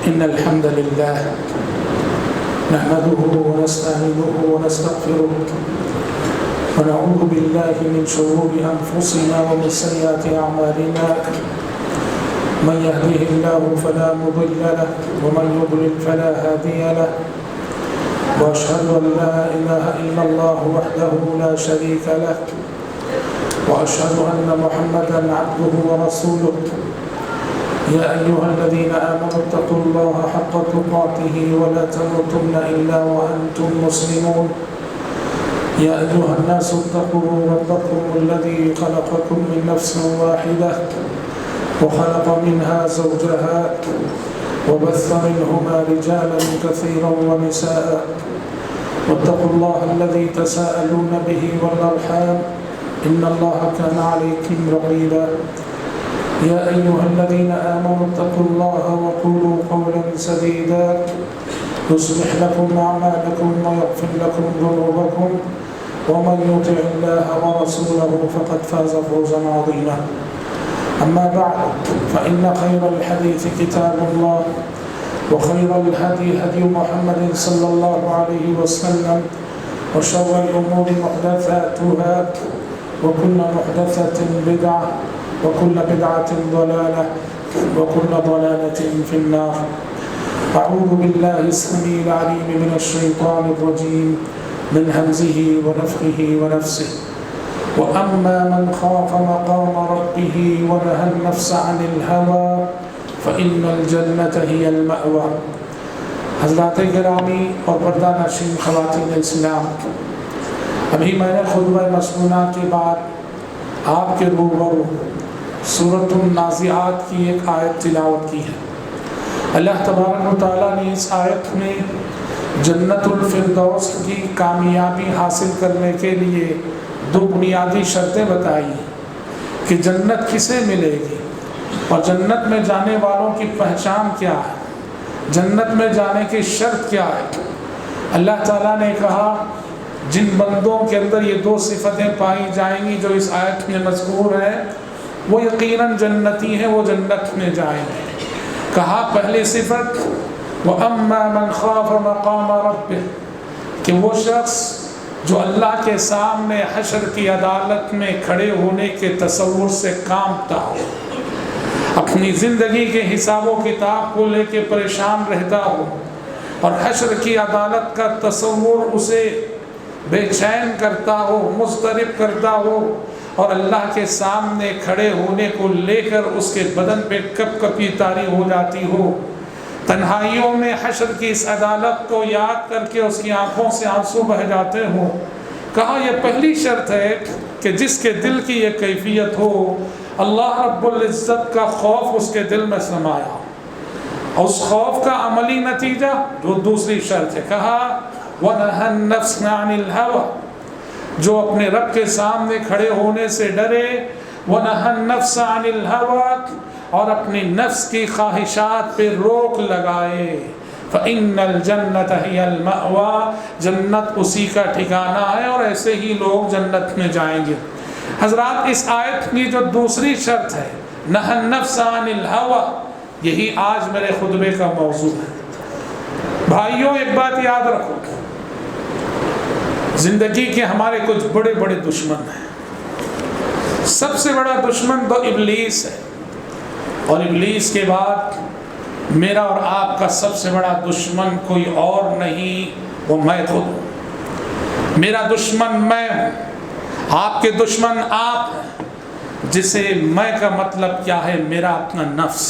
إن الحمد لله نحمده ونستعينه ونستغفره ونعوذ بالله من شرور أنفسنا ومن سيئات أعمالنا من يهده الله فلا مضل له ومن يضلل فلا هادي له وأشهد أن لا إله إلا الله وحده لا شريك له وأشهد أن محمدا عبده ورسوله يا أيها الذين آمنوا اتقوا الله حق تقاته ولا تموتن إلا وأنتم مسلمون يا أيها الناس اتقوا ربكم الذي خلقكم من نفس واحدة وخلق منها زوجها وبث منهما رجالا كثيرا ونساء واتقوا الله الذي تساءلون به والأرحام إن الله كان عليكم رقيبا يا أيها الذين آمنوا اتقوا الله وقولوا قولا سديدا يصلح لكم أعمالكم ويغفر لكم ذنوبكم ومن يطع الله ورسوله فقد فاز فوزا عظيما أما بعد فإن خير الحديث كتاب الله وخير الهدي هدي محمد صلى الله عليه وسلم وشر الأمور محدثاتها وكل محدثة بدعة وكل بدعة ضلالة وكل ضلالة في النار. أعوذ بالله السميع العليم من الشيطان الرجيم من همزه ونفخه ونفسه وأما من خاف مقام ربه ونهى النفس عن الهوى فإن الجنة هي المأوى. حضرات گرامی اور پردہ نشین خواتین اسلام، ابھی میں نے خطبہ مسنونہ کے بعد آپ کے روبرو سورۃ النازعات کی ایک آیت تلاوت کی ہے۔ اللہ تبارک و تعالیٰ نے اس آیت میں جنت الفردوس کی کامیابی حاصل کرنے کے لیے دو بنیادی شرطیں بتائی کہ جنت کسے ملے گی اور جنت میں جانے والوں کی پہچان کیا ہے، جنت میں جانے کی شرط کیا ہے۔ اللہ تعالیٰ نے کہا جن بندوں کے اندر یہ دو صفتیں پائی جائیں گی جو اس آیت میں مذکور ہیں وہ یقیناً جنتی ہیں، وہ جنت میں جائیں گے۔ کہا پہلی صفت وَأَمَّا مَنْ خَافَ مَقَامَ رَبِّهِ، کہ وہ شخص جو اللہ کے سامنے حشر کی عدالت میں کھڑے ہونے کے تصور سے کانپتا ہو، اپنی زندگی کے حساب و کتاب کو لے کے پریشان رہتا ہو اور حشر کی عدالت کا تصور اسے بے چین کرتا ہو، مضطرب کرتا ہو اور اللہ کے سامنے کھڑے ہونے کو لے کر اس کے بدن پہ کپ کپی طاری ہو جاتی ہو، تنہائیوں میں حشر کی اس عدالت کو یاد کر کے اس کی آنکھوں سے آنسو بہ جاتے ہوں۔ کہا یہ پہلی شرط ہے کہ جس کے دل کی یہ کیفیت ہو، اللہ رب العزت کا خوف اس کے دل میں سمایا، اور اس خوف کا عملی نتیجہ جو دوسری شرط ہے، کہا وَنَهَى النَّفْسَ عَنِ الْهَوَى، جو اپنے رب کے سامنے کھڑے ہونے سے ڈرے، وَنَهَى النَّفْسَ عَنِ الْهَوَى، اور اپنی نفس کی خواہشات پہ روک لگائے، فَإِنَّ الْجَنَّةَ هِيَ الْمَأْوَى، جنت اسی کا ٹھکانہ ہے اور ایسے ہی لوگ جنت میں جائیں گے۔ حضرات اس آیت کی جو دوسری شرط ہے نَهَى النَّفْسَ عَنِ الْهَوَى، یہی آج میرے خطبے کا موضوع ہے۔ بھائیوں ایک بات یاد رکھو، زندگی کے ہمارے کچھ بڑے بڑے دشمن ہیں۔ سب سے بڑا دشمن تو ابلیس ہے، اور ابلیس کے بعد میرا اور آپ کا سب سے بڑا دشمن کوئی اور نہیں، وہ میں خود ہوں۔ میرا دشمن میں ہوں، آپ کے دشمن آپ ہیں، جسے میں کا مطلب کیا ہے؟ میرا اپنا نفس۔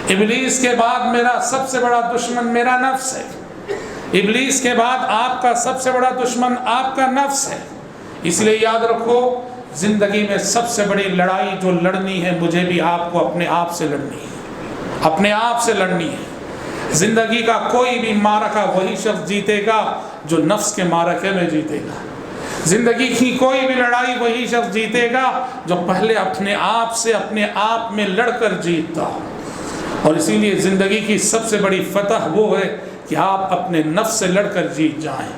ابلیس کے بعد میرا سب سے بڑا دشمن میرا نفس ہے، ابلیس کے بعد آپ کا سب سے بڑا دشمن آپ کا نفس ہے۔ اس لیے یاد رکھو زندگی میں سب سے بڑی لڑائی جو لڑنی ہے مجھے بھی آپ کو اپنے آپ سے لڑنی ہے، اپنے آپ سے لڑنی ہے۔ زندگی کا کوئی بھی معرکہ وہی شخص جیتے گا جو نفس کے معرکے میں جیتے گا۔ زندگی کی کوئی بھی لڑائی وہی شخص جیتے گا جو پہلے اپنے آپ سے اپنے آپ میں لڑ کر جیتتا۔ اور اسی لیے زندگی کی سب سے بڑی فتح وہ ہے کہ آپ اپنے نفس سے لڑ کر جیت جائیں،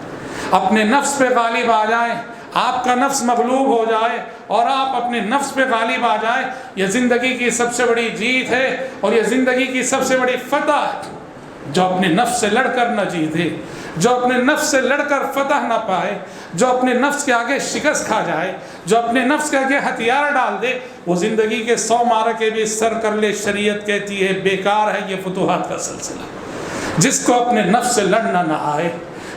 اپنے نفس پہ غالب آ جائیں، آپ کا نفس مغلوب ہو جائے اور آپ اپنے نفس پہ غالب آ جائیں. یہ زندگی کی سب سے بڑی جیت ہے اور یہ زندگی کی سب سے بڑی فتح ہے. جو اپنے نفس سے لڑ کر نہ جیتے، جو اپنے نفس سے لڑ کر فتح نہ پائے، جو اپنے نفس کے آگے شکست کھا جائے، جو اپنے نفس کے آگے ہتھیار ڈال دے، وہ زندگی کے 100 معرکے بھی سر کر لے، شریعت کہتی ہے بیکار ہے یہ فتوحات کا سلسلہ۔ جس کو اپنے نفس سے لڑنا نہ آئے،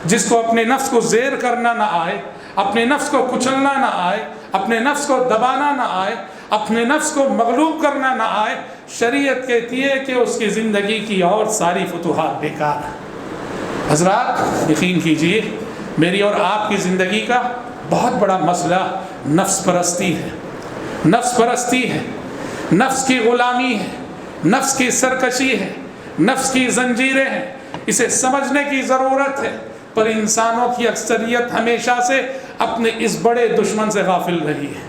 جس کو اپنے نفس کو زیر کرنا نہ آئے، اپنے نفس کو کچلنا نہ آئے، اپنے نفس کو دبانا نہ آئے، اپنے نفس کو مغلوب کرنا نہ آئے، شریعت کہتی ہے کہ اس کی زندگی کی اور ساری فتوحات بیکار ہیں۔ حضرات یقین کیجئے میری اور آپ کی زندگی کا بہت بڑا مسئلہ نفس پرستی ہے، نفس پرستی ہے، نفس کی غلامی ہے، نفس کی سرکشی ہے، نفس کی زنجیریں ہیں۔ اسے سمجھنے کی ضرورت ہے، پر انسانوں کی اکثریت ہمیشہ سے اپنے اس بڑے دشمن سے غافل رہی ہے۔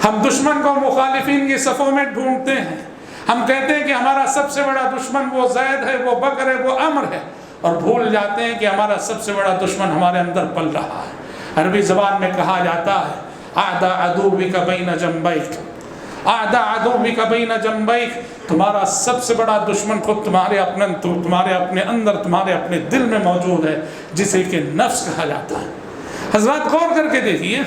ہم دشمن کو مخالفین کی صفوں میں ڈھونڈتے ہیں، ہم کہتے ہیں کہ ہمارا سب سے بڑا دشمن وہ زید ہے، وہ بکر ہے، وہ عمر ہے، اور بھول جاتے ہیں کہ ہمارا سب سے بڑا دشمن ہمارے اندر پل رہا ہے۔ عربی زبان میں کہا جاتا ہے اعداء عدوک بین جنبیک، اعداء عدوک بین جنبیک، تمہارا سب سے بڑا دشمن خود تمہارے اپنے اندر، تمہارے اپنے دل میں موجود ہے، جسے کہ نفس کہا جاتا ہے۔ حضرات غور کر کے دیکھیے،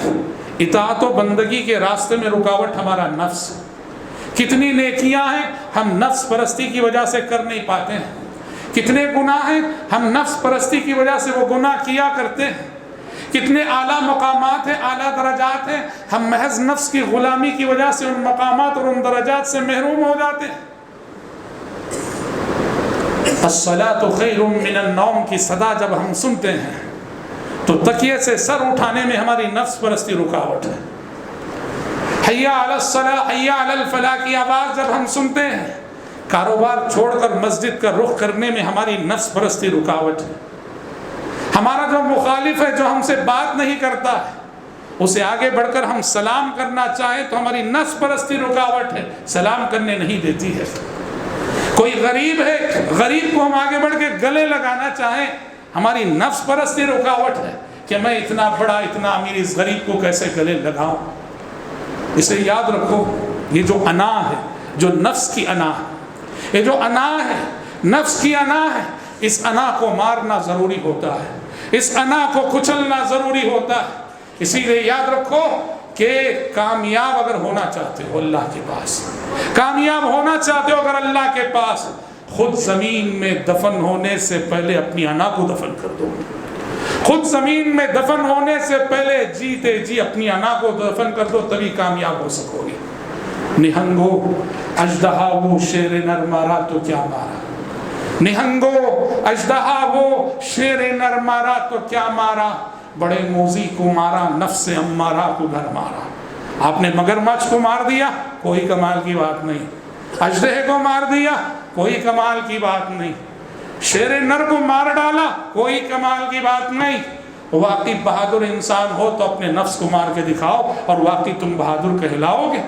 اطاعت و بندگی کے راستے میں رکاوٹ ہمارا نفس۔ کتنی نیکیاں ہیں ہم نفس پرستی کی وجہ سے کر نہیں پاتے ہیں، کتنے گناہ ہیں ہم نفس پرستی کی وجہ سے وہ گناہ کیا کرتے ہیں، کتنے اعلیٰ مقامات ہیں، اعلیٰ درجات ہیں، ہم محض نفس کی غلامی کی وجہ سے ان مقامات اور ان درجات سے محروم ہو جاتے ہیں۔ الصلاۃ خیر من النوم کی صدا جب ہم سنتے ہیں تو تکیے سے سر اٹھانے میں ہماری نفس پرستی رکاوٹ ہے۔ حی علی الصلاۃ حی علی الفلاح کی آواز جب ہم سنتے ہیں، کاروبار چھوڑ کر مسجد کا رخ کرنے میں ہماری نفس پرستی رکاوٹ ہے۔ ہمارا جو مخالف ہے، جو ہم سے بات نہیں کرتا ہے، اسے آگے بڑھ کر ہم سلام کرنا چاہیں تو ہماری نفس پرستی رکاوٹ ہے، سلام کرنے نہیں دیتی ہے۔ کوئی غریب ہے، غریب کو ہم آگے بڑھ کے گلے لگانا چاہیں، ہماری نفس پرستی رکاوٹ ہے کہ میں اتنا بڑا، اتنا امیر، اس غریب کو کیسے گلے لگاؤں۔ اسے یاد رکھو، یہ جو انا ہے، جو نفس کی انا ہے، یہ جو انا ہے، نفس کی انا ہے، اس انا کو مارنا ضروری ہوتا ہے، اس انا کو کچلنا ضروری ہوتا ہے۔ اسی لیے یاد رکھو کہ کامیاب اگر ہونا چاہتے ہو اللہ کے پاس، کامیاب ہونا چاہتے ہو اگر اللہ کے پاس، خود زمین میں دفن ہونے سے پہلے اپنی انا کو دفن کر دو، خود زمین میں دفن ہونے سے پہلے جیتے جی اپنی انا کو دفن کر دو، تبھی کامیاب ہو سکو گے۔ نہنگو اژدہا وہ شیر نر مارا تو کیا مارا، نہنگو اژدہا وہ شیر نر مارا تو کیا مارا، بڑے موذی کو مارا نفس امارہ کو گھر مارا۔ آپ نے مگرمچھ کو مار دیا، کوئی کمال کی بات نہیں، اژدہے کو مار دیا، کوئی کمال کی بات نہیں، شیر نر کو مار ڈالا، کوئی کمال کی بات نہیں۔ واقعی بہادر انسان ہو تو اپنے نفس کو مار کے دکھاؤ اور واقعی تم بہادر کہلاؤ گے۔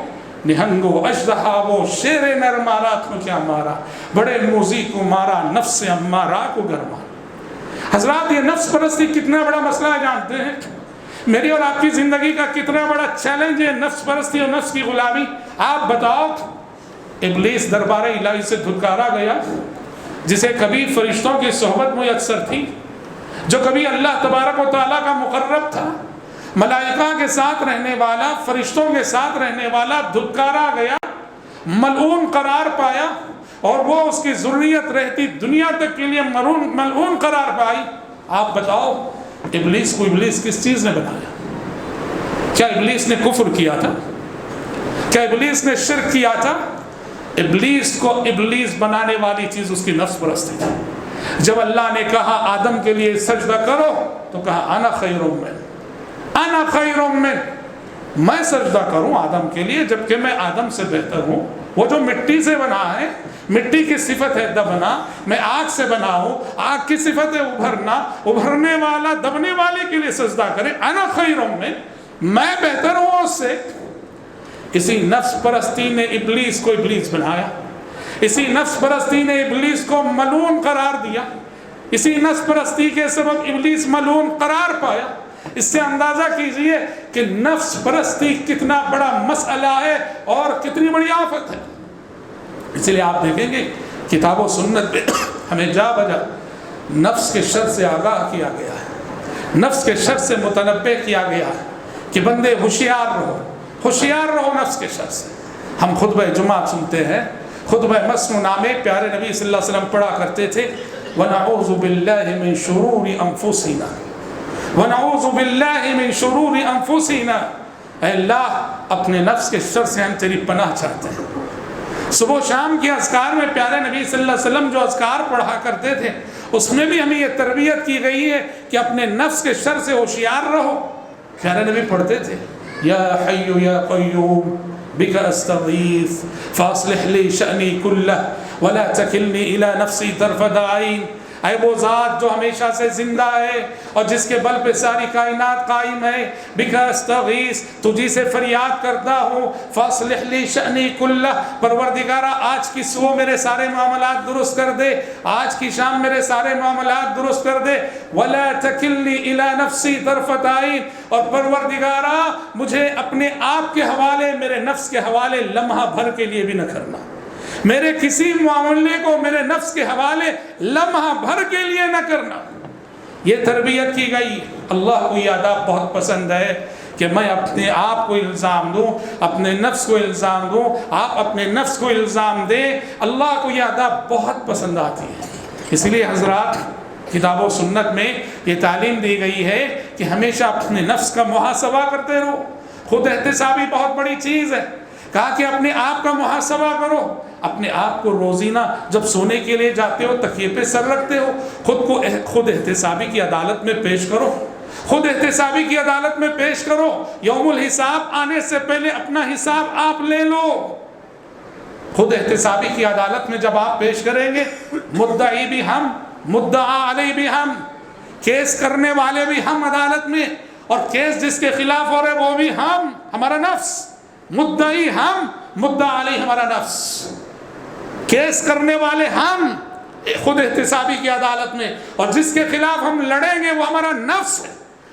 نہنگو اژدہا وہ شیر نر مارا تو کیا مارا، بڑے موذی کو مارا نفس امارہ کو گھر مارا۔ حضرات یہ نفس پرستی کتنا بڑا مسئلہ ہے جانتے ہیں؟ میری اور آپ کی زندگی کا کتنا بڑا چیلنج ہے نفس پرستی اور نفس کی غلامی۔ آپ بتاؤ، ابلیس دربار الہی سے دھتکارا گیا، جسے کبھی فرشتوں کی صحبت میسر تھی، جو کبھی اللہ تبارک و تعالیٰ کا مقرب تھا، ملائکہ کے ساتھ رہنے والا، فرشتوں کے ساتھ رہنے والا، دھتکارا گیا، ملعون قرار پایا، اور وہ اس کی ذریت رہتی دنیا تک کے لیے ملعون قرار پائی۔ آپ بتاؤ ابلیس کو ابلیس کس چیز نے بنایا؟ کیا ابلیس نے کفر کیا تھا؟ کیا ابلیس نے شرک کیا تھا؟ ابلیس کو ابلیس بنانے والی چیز اس کی نفس پرستی تھی۔ جب اللہ نے کہا آدم کے لیے سجدہ کرو تو کہا انا خیر من، انا خیر من، میں سجدہ کروں آدم کے لیے جبکہ میں آدم سے بہتر ہوں۔ وہ جو مٹی سے بنا ہے، مٹی کی صفت ہے دبنا، میں آگ سے بنا ہوں، آگ کی صفت ہے ابھرنا، ابھرنے والا دبنے والے کے لیے سجدہ کرے، انا خیر من، میں بہتر ہوں اس سے۔ اسی نفس پرستی نے ابلیس کو ابلیس بنایا، اسی نفس پرستی نے ابلیس کو ملعون قرار دیا، اسی نفس پرستی کے سبب ابلیس ملعون قرار پایا۔ اس سے اندازہ کیجئے کہ نفس پرستی کتنا بڑا مسئلہ ہے اور کتنی بڑی آفت ہے۔ اس لیے آپ دیکھیں گے کتاب و سنت میں ہمیں جا بجا نفس کے شر سے آگاہ کیا گیا ہے، نفس کے شر سے متنبع کیا گیا ہے کہ بندے ہوشیار رہو نفس کے شر سے۔ ہم خطبہ جمعہ سنتے ہیں، خطبہ مسنونہ میں پیارے نبی صلی اللہ علیہ وسلم پڑھا کرتے تھے وَنَعُوذُ بِاللَّهِ مِن شُرُورِ أَنفُسِنَا وَنَعُوذُ بِاللَّهِ مِن شُرُورِ أَنفُسِنَا، اے اللہ اپنے نفس کے شر سے ہم تیری پناہ چاہتے ہیں۔ صبح و شام کے اذکار میں پیارے نبی صلی اللہ علیہ وسلم جو اذکار پڑھا کرتے تھے اس میں بھی ہمیں یہ تربیت کی گئی ہے کہ اپنے نفس کے شر سے ہوشیار رہو۔ پیارے نبی پڑھتے تھے یا حی یا قیوم بک استغیث فاصلح لی شأنی کلہ ولا تکلنی الی نفسی طرفۃ عین، اے وہ ذات جو ہمیشہ سے زندہ ہے اور جس کے بل پہ ساری کائنات قائم ہے، بک استغیث تجھی سے فریاد کرتا ہوں، فاصلح لی شأنی کلہ پروردگارہ آج کی صبح میرے سارے معاملات درست کر دے، آج کی شام میرے سارے معاملات درست کر دے، ولا تکلنی الی نفسی طرفۃ عین، اور پروردگارہ مجھے اپنے آپ کے حوالے، میرے نفس کے حوالے لمحہ بھر کے لیے بھی نہ کرنا، میرے کسی معاملے کو میرے نفس کے حوالے لمحہ بھر کے لیے نہ کرنا۔ یہ تربیت کی گئی۔ اللہ کو یہ آداب بہت پسند ہے کہ میں اپنے آپ کو الزام دوں، اپنے نفس کو الزام دوں، آپ اپنے نفس کو الزام دیں۔ اللہ کو یہ آداب بہت پسند آتی ہے، اس لیے حضرات کتاب و سنت میں یہ تعلیم دی گئی ہے کہ ہمیشہ اپنے نفس کا محاسبہ کرتے رہو۔ خود احتسابی بہت بڑی چیز ہے، کہا کہ اپنے آپ کا محاسبہ کرو، اپنے آپ کو روزینہ جب سونے کے لیے جاتے ہو تکیے پہ سر رکھتے ہو، خود احتسابی کی عدالت میں پیش کرو، خود احتسابی کی عدالت میں پیش کرو۔ یوم الحساب آنے سے پہلے اپنا حساب آپ لے لو۔ خود احتسابی کی عدالت میں جب آپ پیش کریں گے، مدعی بھی ہم، مدعا علیہ بھی ہم، کیس کرنے والے بھی ہم عدالت میں، اور کیس جس کے خلاف ہو رہے وہ بھی ہم، ہمارا نفس، مدعی ہم، مدعا علیہ ہمارا نفس، کیس کرنے والے ہم خود احتسابی کی عدالت میں، اور جس کے خلاف ہم لڑیں گے وہ ہمارا نفس ہے۔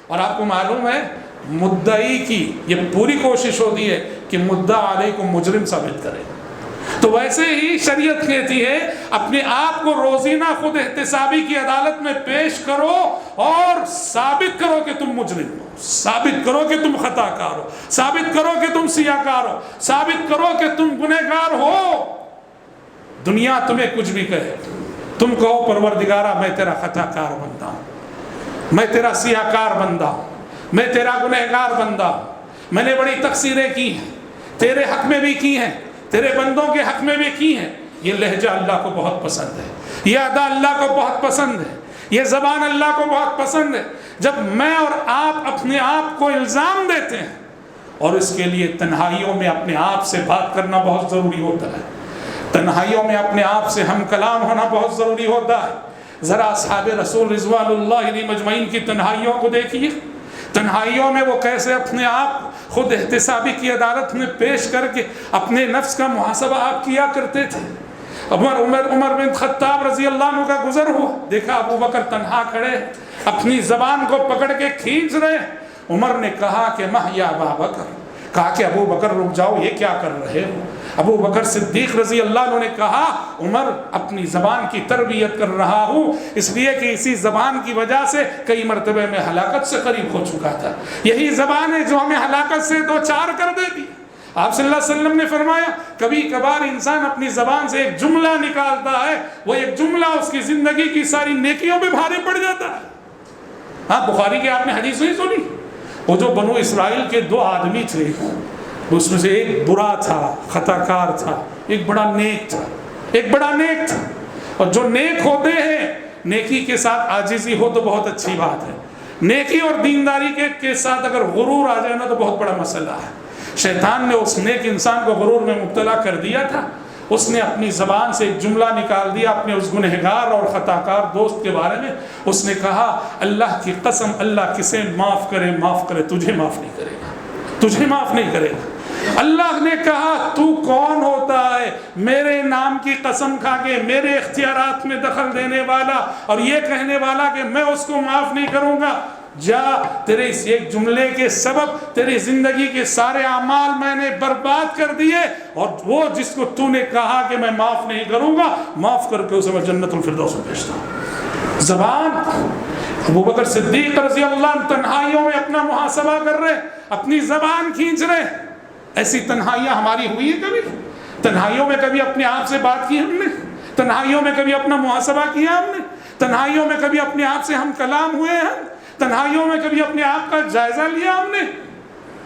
اور آپ کو معلوم ہے مدعی کی یہ پوری کوشش ہوتی ہے کہ مدعا علیہ کو مجرم ثابت کرے، تو ویسے ہی شریعت کہتی ہے اپنے آپ کو روزینہ خود احتسابی کی عدالت میں پیش کرو اور ثابت کرو کہ تم مجرم ہو، ثابت کرو کہ تم خطا کار ہو، ثابت کرو کہ تم سیاہ کار ہو، ثابت کرو کہ تم گنہگار ہو۔ دنیا تمہیں کچھ بھی کہے، تم کہو پروردگارہ میں تیرا خطا کار بندہ ہوں، میں تیرا سیاہ کار بندہ ہوں، میں تیرا گنہگار بندہ ہوں، میں نے بڑی تقصیریں کی ہیں، تیرے حق میں بھی کی ہیں، تیرے بندوں کے حق میں بھی کی ہیں۔ یہ لہجہ اللہ کو بہت پسند ہے، یہ ادا اللہ کو بہت پسند ہے، یہ زبان اللہ کو بہت پسند ہے۔ جب میں اور آپ اپنے آپ کو الزام دیتے ہیں، اور اس کے لیے تنہائیوں میں اپنے آپ سے بات کرنا بہت ضروری ہوتا ہے، تنہائیوں میں اپنے آپ سے ہم کلام ہونا بہت ضروری ہوتا ہے۔ ذرا اصحاب رسول رضوان اللہ علیہم اجمعین کی تنہائیوں کو دیکھیے، تنہائیوں میں وہ کیسے اپنے آپ خود احتسابی کی عدالت میں پیش کر کے اپنے نفس کا محاسبہ آپ کیا کرتے تھے۔ عمر بن خطاب رضی اللہ عنہ کا گزر ہوا، دیکھا ابو بکر تنہا کھڑے اپنی زبان کو پکڑ کے کھینچ رہے۔ عمر نے کہا کہ مہ یا ابا بکر، کہا کہ ابو بکر رک جاؤ، یہ کیا کر رہے ہو؟ ابو بکر صدیق رضی اللہ عنہ نے کہا عمر اپنی زبان کی تربیت کر رہا ہوں، اس لیے کہ اسی زبان کی وجہ سے کئی مرتبہ میں ہلاکت سے قریب ہو چکا تھا، یہی زبان ہے جو ہمیں ہلاکت سے دو چار کر دیتی۔ آپ صلی اللہ علیہ وسلم نے فرمایا کبھی کبھار انسان اپنی زبان سے ایک جملہ نکالتا ہے، وہ ایک جملہ اس کی زندگی کی ساری نیکیوں پہ بھاری پڑ جاتا ہے۔ ہاں بخاری کی آپ نے حدیث نہیں سنی؟ وہ جو بنو اسرائیل کے دو آدمی تھے، اس میں سے ایک برا تھا، خطا کار تھا، ایک بڑا نیک تھا، ایک بڑا نیک تھا۔ اور جو نیک ہوتے ہیں، نیکی کے ساتھ عاجزی ہو تو بہت اچھی بات ہے، نیکی اور دینداری کے ساتھ اگر غرور آ جائے نا تو بہت بڑا مسئلہ ہے۔ شیطان نے اس نیک انسان کو غرور میں مبتلا کر دیا تھا، اس نے اپنی زبان سے ایک جملہ نکال دیا اپنے اس گنہگار اور خطا کار دوست کے بارے میں۔ اس نے کہا اللہ کی قسم اللہ کسے معاف کرے تجھے معاف نہیں کرے گا، تجھے معاف نہیں کرے گا۔ اللہ نے کہا تو کون ہوتا ہے میرے نام کی قسم کھا کے میرے اختیارات میں دخل دینے والا اور یہ کہنے والا کہ میں اس کو معاف نہیں کروں گا؟ جا، تیرے اس ایک جملے کے سبب تیری زندگی کے سارے اعمال میں نے برباد کر دیے، اور وہ جس کو تو نے کہا کہ میں معاف نہیں کروں گا، معاف کر کے اسے میں جنت الفردوس میں بھیجتا ہوں۔ زبان، ابوبکر صدیق رضی اللہ عنہ تنہائیوں میں اپنا محاسبہ کر رہے، اپنی زبان کھینچ رہے. ایسی تنہائیاں ہماری ہوئی ہیں کبھی؟ تنہائیوں میں کبھی اپنے آپ سے بات کی ہم نے؟ تنہائیوں میں کبھی اپنا محاسبہ کیا ہم نے؟ تنہائیوں میں کبھی اپنے آپ سے ہم کلام ہوئے ہیں؟ تنہائیوں میں کبھی اپنے آپ کا جائزہ لیا ہم نے؟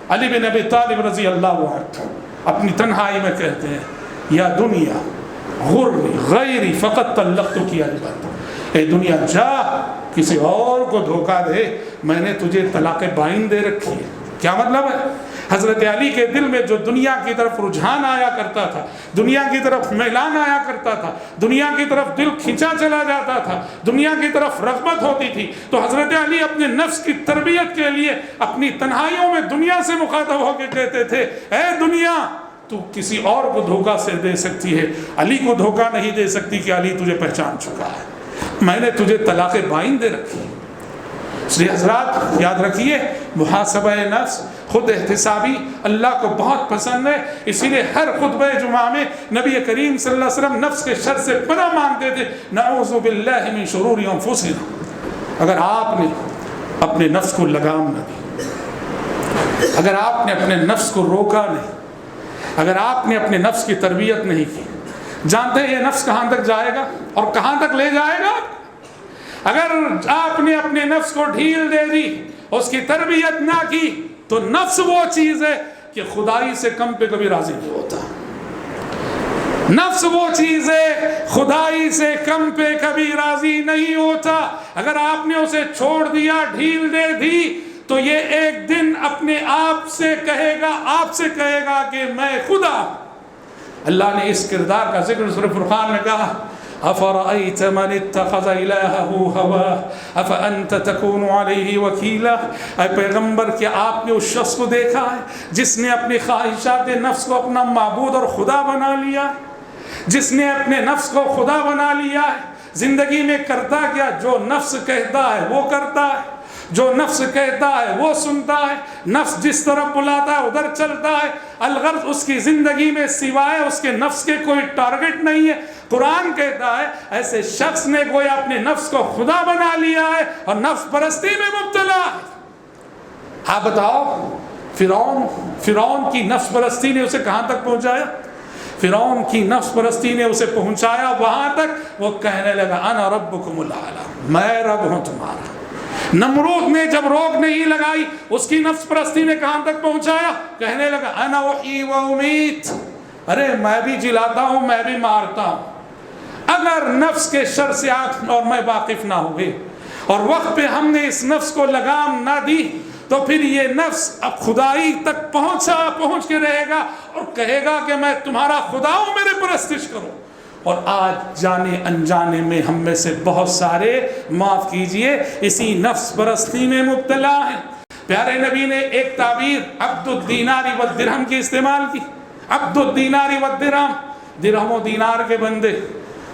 علی بن ابی طالب رضی اللہ عنہ اپنی تنہائی میں کہتے ہیں یا دنیا غری غیری فقط طلقت کی البت، اے دنیا جا کسی اور کو دھوکہ دے، میں نے تجھے طلاق بائن دے رکھی ہے. کیا مطلب ہے؟ حضرت علی کے دل میں جو دنیا کی طرف رجحان آیا کرتا تھا، دنیا کی طرف میلان آیا کرتا تھا، دنیا کی طرف دل کھینچا چلا جاتا تھا، دنیا کی طرف رغبت ہوتی تھی، تو حضرت علی اپنے نفس کی تربیت کے لیے اپنی تنہائیوں میں دنیا سے مخاطب ہو کے کہتے تھے اے دنیا تو کسی اور کو دھوکہ سے دے سکتی ہے، علی کو دھوکہ نہیں دے سکتی کہ علی تجھے پہچان چکا ہے، میں نے تجھے طلاق بائن دے رکھی. اس لیے حضرات یاد رکھیے محاسبہ نفس خود احتسابی اللہ کو بہت پسند ہے. اسی لیے ہر خطبہ جمعہ میں نبی کریم صلی اللہ علیہ وسلم نفس کے شر سے پناہ مانگتے تھے، نعوذ باللہ من شرور انفسنا. اگر آپ نے اپنے نفس کو لگام نہ دی، اگر آپ نے اپنے نفس کو روکا نہیں، اگر آپ نے اپنے نفس کی تربیت نہیں کی، جانتے ہیں یہ نفس کہاں تک جائے گا اور کہاں تک لے جائے گا؟ اگر آپ نے اپنے نفس کو ڈھیل دے دی، اس کی تربیت نہ کی، تو نفس وہ چیز ہے کہ خدائی سے کم پہ کبھی راضی نہیں ہوتا. نفس وہ چیز ہے خدائی سے کم پہ کبھی راضی نہیں ہوتا. اگر آپ نے اسے چھوڑ دیا، ڈھیل دے دی، تو یہ ایک دن اپنے آپ سے کہے گا کہ میں خدا. اللہ نے اس کردار کا ذکر سورہ فرقان میں کہا افرأیت من اتخذ الہہ ہواہ افانت تکون علیہ وکیلا. اے پیغمبر کیا آپ نے اس شخص کو دیکھا ہے جس نے اپنی خواہشات نفس کو اپنا معبود اور خدا بنا لیا، جس نے اپنے نفس کو خدا بنا لیا ہے؟ زندگی میں کرتا کیا؟ جو نفس کہتا ہے وہ کرتا ہے، جو نفس کہتا ہے وہ سنتا ہے، نفس جس طرف بلاتا ہے ادھر چلتا ہے. الغرض اس کی زندگی میں سوائے اس کے نفس کے کوئی ٹارگٹ نہیں ہے. قرآن کہتا ہے ایسے شخص نے گویا اپنے نفس کو خدا بنا لیا ہے اور نفس پرستی میں مبتلا ہے. آپ بتاؤ فرعون کی نفس پرستی نے اسے کہاں تک پہنچایا؟ فرعون کی نفس پرستی نے اسے پہنچایا وہاں تک وہ کہنے لگا انا ربکم الاعلی، میں رب ہوں تمہارا. نمرود نے جب روک نہیں لگائی اس کی نفس پرستی نے کہاں تک پہنچایا؟ کہنے لگا انا احیی و امیت، ارے میں بھی جلاتا ہوں میں بھی مارتا ہوں. اگر نفس کے شر سے آپ اور میں واقف نہ ہوئے اور وقت پہ ہم نے اس نفس کو لگام نہ دی تو پھر یہ نفس اب خدائی تک پہنچ کے رہے گا اور کہے گا کہ میں تمہارا خدا ہوں، میرے پرستش کرو. اور آج جانے انجانے میں ہم میں سے بہت سارے معاف کیجئے اسی نفس پرستی میں مبتلا ہیں. پیارے نبی نے ایک تعبیر عبد الدینار والدرہم کی استعمال کی. عبد الدینار والدرہم، درہم و دینار کے بندے،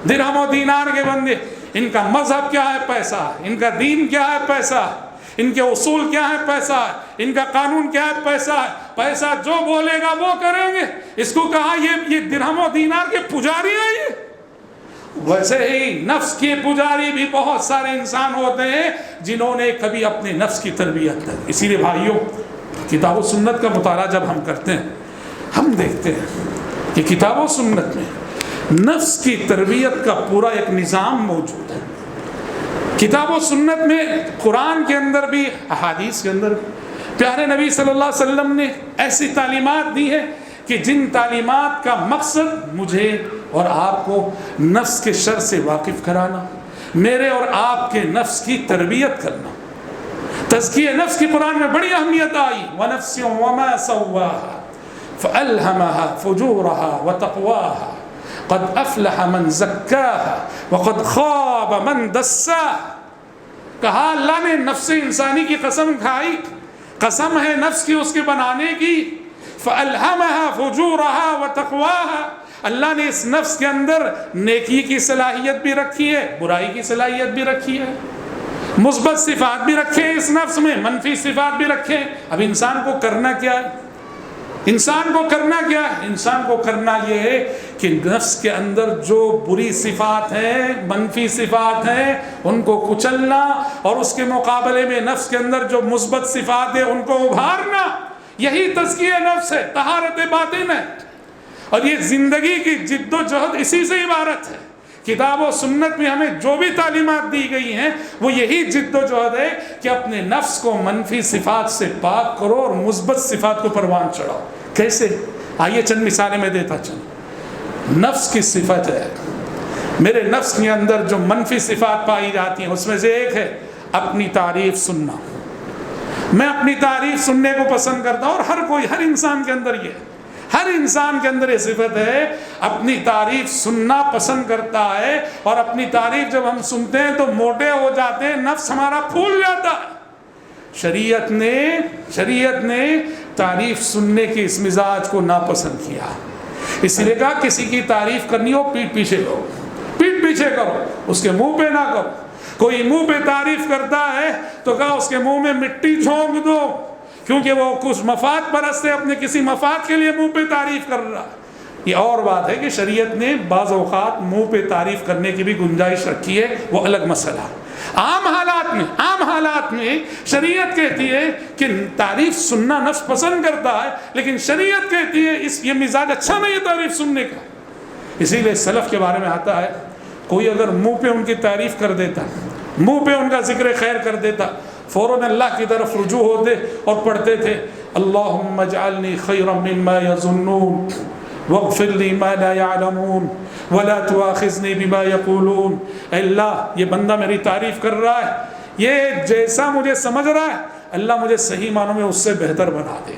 درہم و دینار کے بندے. ان کا مذہب کیا ہے؟ پیسہ. ان کا دین کیا ہے؟ پیسہ. ان کے اصول کیا ہے؟ پیسہ ہے. ان کا قانون کیا ہے؟ پیسہ ہے. پیسہ جو بولے گا وہ کریں گے. اس کو کہا یہ درہم و دینار کے پجاری ہیں. یہ ویسے ہی نفس کے پجاری بھی بہت سارے انسان ہوتے ہیں جنہوں نے کبھی اپنے نفس کی تربیت کی. اسی لیے بھائیوں کتاب و سنت کا مطالعہ جب ہم کرتے ہیں ہم دیکھتے ہیں کہ کتاب و سنت میں نفس کی تربیت کا پورا ایک نظام موجود ہے. کتاب و سنت میں قرآن کے اندر بھی احادیث کے اندر بھی پیارے نبی صلی اللہ علیہ وسلم نے ایسی تعلیمات دی ہے کہ جن تعلیمات کا مقصد مجھے اور آپ کو نفس کے شر سے واقف کرانا، میرے اور آپ کے نفس کی تربیت کرنا. تزکیہ نفس کی قرآن میں بڑی اہمیت آئی. وَنَفْسٍ وَمَا سَوَّاهَا فَأَلْهَمَهَا فُجُورَهَا وَتَقْوَاهَا قَدْ أَفْلَحَ مَنْ زَكَّاهَا وَقَدْ خَابَ مَنْ دَسَّاهَا. کہا اللہ نے نفس انسانی کی قسم کھائی، قسم ہے نفس کی اس کے بنانے کی. فَأَلْهَمَهَا فُجُورَهَا وَتَقْوَاهَا. اللہ نے اس نفس کے اندر نیکی کی صلاحیت بھی رکھی ہے، برائی کی صلاحیت بھی رکھی ہے، مثبت صفات بھی رکھے اس نفس میں، منفی صفات بھی رکھے. اب انسان کو کرنا کیا ہے؟ انسان کو کرنا کیا ہے؟ انسان کو کرنا یہ ہے کہ نفس کے اندر جو بری صفات ہیں، منفی صفات ہیں، ان کو کچلنا، اور اس کے مقابلے میں نفس کے اندر جو مثبت صفات ہیں ان کو ابھارنا، یہی تزکیہ نفس ہے، طہارت باطن ہے۔ اور یہ زندگی کی جد و جہد اسی سے عبارت ہے۔ کتاب و سنت میں ہمیں جو بھی تعلیمات دی گئی ہیں وہ یہی جد و جہد ہے کہ اپنے نفس کو منفی صفات سے پاک کرو اور مثبت صفات کو پروان چڑھاؤ۔ کیسے؟ آئیے چند مثالیں میں دیتا چلوں۔ نفس کی صفت ہے، میرے نفس کے اندر جو منفی صفات پائی جاتی ہیں اس میں سے ایک ہے اپنی تعریف سننا۔ میں اپنی تعریف سننے کو پسند کرتا ہوں، اور ہر انسان کے اندر یہ ہے، ہر انسان کے اندر یہ صفت ہے، اپنی تعریف سننا پسند کرتا ہے، اور اپنی تعریف جب ہم سنتے ہیں تو موٹے ہو جاتے ہیں، نفس ہمارا پھول جاتا ہے۔ شریعت نے تعریف سننے کے اس مزاج کو ناپسند کیا، اس لیے کہا کسی کی تعریف کرنی ہو پیٹھ پیچھے کرو، پیٹھ پیچھے کرو، اس کے منہ پہ نہ کرو۔ کوئی منہ پہ تعریف کرتا ہے تو کہا اس کے منہ میں مٹی جھونک دو، کیونکہ وہ کچھ مفاد پرست ہے، اپنے کسی مفاد کے لیے منہ پہ تعریف کر رہا۔ یہ اور بات ہے کہ شریعت نے بعض اوقات منہ پہ تعریف کرنے کی بھی گنجائش رکھی ہے، وہ الگ مسئلہ۔ عام حالات میں شریعت کہتی ہے کہ تعریف سننا نفس پسند کرتا ہے، لیکن شریعت کہتی ہے یہ مزاج اچھا نہیں ہے تعریف سننے کا۔ اسی لیے سلف کے بارے میں آتا ہے، کوئی اگر منہ پہ ان کی تعریف کر دیتا، منہ پہ ان کا ذکر خیر کر دیتا، فوراً اللہ کی طرف رجوع ہوتے اور پڑھتے تھے اللہم اجعلنی خیرا مما یظنون واغفر لی ما لا یعلمون ولا تواخذنی بما یقولون۔ اے اللہ، یہ بندہ میری تعریف کر رہا ہے، یہ جیسا مجھے سمجھ رہا ہے، اللہ مجھے صحیح معنوں میں اس سے بہتر بنا دے۔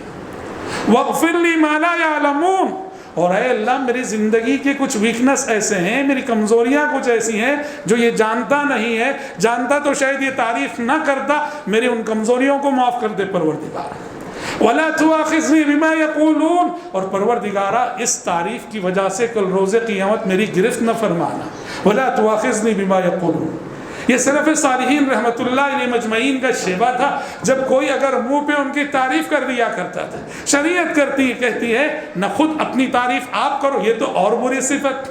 واغفر لی ما لا یعلمون، اور اے اللہ میری زندگی کے کچھ ویکنس ایسے ہیں، میری کمزوریاں کچھ ایسی ہیں جو یہ جانتا نہیں ہے، جانتا تو شاید یہ تعریف نہ کرتا، میری ان کمزوریوں کو معاف کر دے پروردگار۔ وَلَا تُؤَاخِذْنِي بِمَا يَقُولُونَ، اور پروردگارہ اس تعریف کی وجہ سے کل روز قیامت میری گرفت نہ فرمانا۔ وَلَا تُؤَاخِذْنِي بِمَا يَقُولُونَ۔ یہ سلف صالحین رحمۃ اللہ علیہ مجمعین کا شیوا تھا، جب کوئی اگر منہ پہ ان کی تعریف کر دیا کرتا تھا، شریعت کہتی ہے نہ خود اپنی تعریف آپ کرو، یہ تو اور بری صفت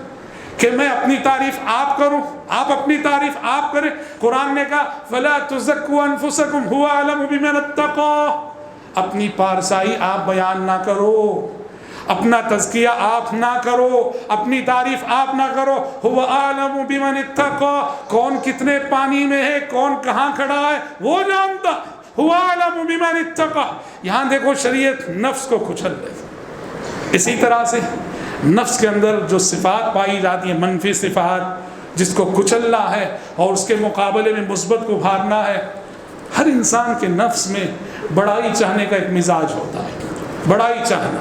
کہ میں اپنی تعریف آپ کروں، آپ اپنی تعریف آپ کریں۔ قرآن نے کہا فَلَا تُزَكُّوا أَنفُسَكُمْ هُوَ أَعْلَمُ بِمَنِ اتَّقَىٰ، اپنی پارسائی آپ بیان نہ کرو، اپنا تزکیہ آپ نہ کرو، اپنی تعریف آپ نہ کرو۔ هُوَ أَعْلَمُ بِمَنِ اتَّقَىٰ، کون کتنے پانی میں ہے، کون کہاں کھڑا ہے، وہ جانتا۔ هُوَ أَعْلَمُ بِمَنِ اتَّقَىٰ، یہاں دیکھو شریعت نفس کو کچل رہی۔ اسی طرح سے نفس کے اندر جو صفات پائی جاتی ہیں، منفی صفات، جس کو کچلنا ہے اور اس کے مقابلے میں مثبت کو ابھارنا ہے۔ ہر انسان کے نفس میں بڑائی چاہنے کا ایک مزاج ہوتا ہے، بڑائی چاہنا۔